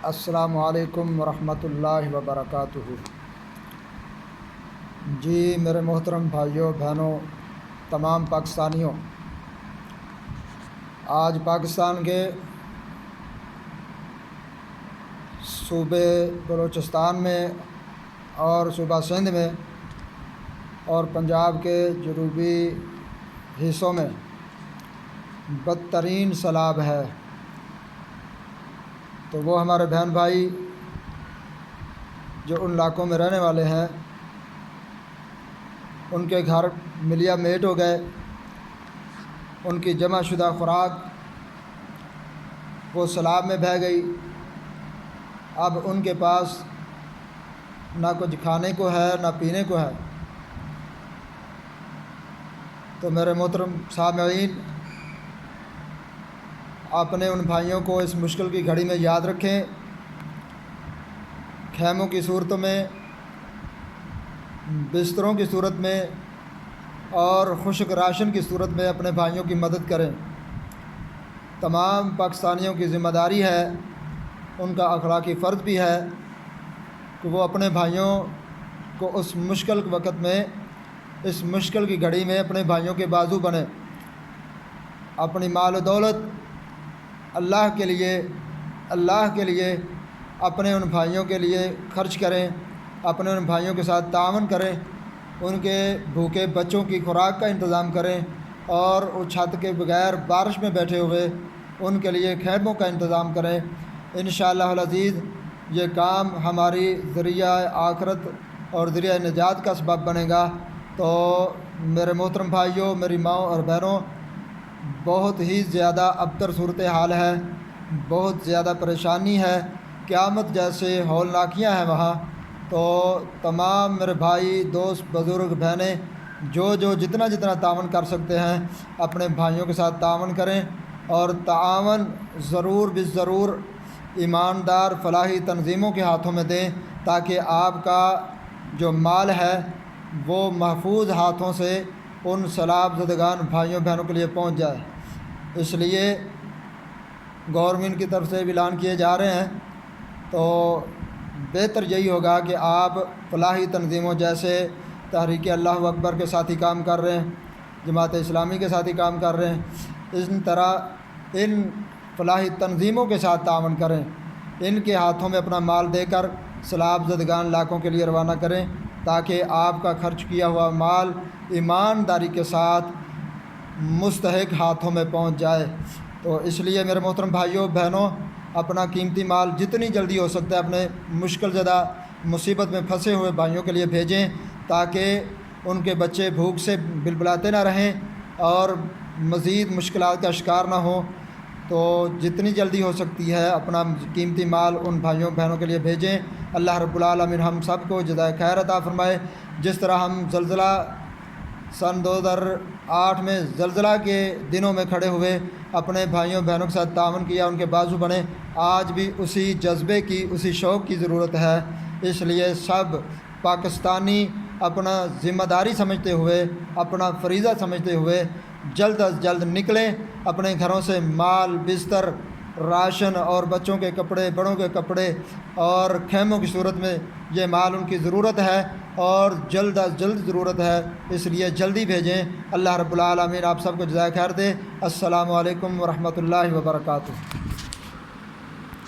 السلام علیکم ورحمۃ اللہ وبرکاتہ۔ جی میرے محترم بھائیوں بہنوں، تمام پاکستانیوں، آج پاکستان کے صوبے بلوچستان میں اور صوبہ سندھ میں اور پنجاب کے جنوبی حصوں میں بدترین سیلاب ہے۔ تو وہ ہمارے بہن بھائی جو ان علاقوں میں رہنے والے ہیں، ان کے گھر ملیا میٹ ہو گئے، ان کی جمع شدہ خوراک وہ سیلاب میں بہہ گئی۔ اب ان کے پاس نہ کچھ کھانے کو ہے نہ پینے کو ہے۔ تو میرے محترم سامعین، اپنے ان بھائیوں کو اس مشکل کی گھڑی میں یاد رکھیں۔ خیموں کی صورت میں، بستروں کی صورت میں اور خشک راشن کی صورت میں اپنے بھائیوں کی مدد کریں۔ تمام پاکستانیوں کی ذمہ داری ہے، ان کا اخلاقی فرض بھی ہے کہ وہ اپنے بھائیوں کو اس مشکل وقت میں، اس مشکل کی گھڑی میں اپنے بھائیوں کے بازو بنیں۔ اپنی مال و دولت اللہ کے لیے اپنے ان بھائیوں کے لیے خرچ کریں، اپنے ان بھائیوں کے ساتھ تعاون کریں، ان کے بھوکے بچوں کی خوراک کا انتظام کریں، اور وہ چھت کے بغیر بارش میں بیٹھے ہوئے ان کے لیے خیموں کا انتظام کریں۔ انشاءاللہ العزیز یہ کام ہماری ذریعہ آخرت اور ذریعہ نجات کا سبب بنے گا۔ تو میرے محترم بھائیوں، میری ماؤں اور بہنوں، بہت ہی زیادہ ابتر صورتحال ہے، بہت زیادہ پریشانی ہے، قیامت جیسے ہولناکیاں ہیں وہاں۔ تو تمام میرے بھائی، دوست، بزرگ، بہنیں جو جتنا تعاون کر سکتے ہیں اپنے بھائیوں کے ساتھ تعاون کریں، اور تعاون ضرور بالضرور ایماندار فلاحی تنظیموں کے ہاتھوں میں دیں، تاکہ آپ کا جو مال ہے وہ محفوظ ہاتھوں سے ان سیلاب زدگان بھائیوں بہنوں کے لیے پہنچ جائے۔ اس لیے گورنمنٹ کی طرف سے اعلان کیے جا رہے ہیں، تو بہتر یہی ہوگا کہ آپ فلاحی تنظیموں جیسے تحریک اللہ اکبر کے ساتھ ہی کام کر رہے ہیں، جماعت اسلامی کے ساتھ ہی کام کر رہے ہیں، اس طرح ان فلاحی تنظیموں کے ساتھ تعاون کریں، ان کے ہاتھوں میں اپنا مال دے کر سیلاب زدگان علاقوں کے لیے روانہ کریں، تاکہ آپ کا خرچ کیا ہوا مال ایمانداری کے ساتھ مستحق ہاتھوں میں پہنچ جائے۔ تو اس لیے میرے محترم بھائیوں بہنوں، اپنا قیمتی مال جتنی جلدی ہو سکتا ہے اپنے مشکل زدہ مصیبت میں پھنسے ہوئے بھائیوں کے لیے بھیجیں، تاکہ ان کے بچے بھوک سے بلبلاتے نہ رہیں اور مزید مشکلات کا شکار نہ ہوں۔ تو جتنی جلدی ہو سکتی ہے اپنا قیمتی مال ان بھائیوں بہنوں کے لیے بھیجیں۔ اللہ رب العالمین ہم سب کو جزائے خیر عطا فرمائے۔ جس طرح ہم زلزلہ سن 2008 میں زلزلہ کے دنوں میں کھڑے ہوئے اپنے بھائیوں بہنوں کے ساتھ تعاون کیا، ان کے بازو بنے، آج بھی اسی جذبے کی، اسی شوق کی ضرورت ہے۔ اس لیے سب پاکستانی اپنا ذمہ داری سمجھتے ہوئے، اپنا فریضہ سمجھتے ہوئے جلد از جلد نکلیں، اپنے گھروں سے مال، بستر، راشن اور بچوں کے کپڑے، بڑوں کے کپڑے اور خیموں کی صورت میں یہ مال ان کی ضرورت ہے، اور جلد از جلد ضرورت ہے، اس لیے جلدی بھیجیں۔ اللہ رب العالمین آپ سب کو جزائے خیر دے۔ السلام علیکم ورحمۃ اللہ وبرکاتہ۔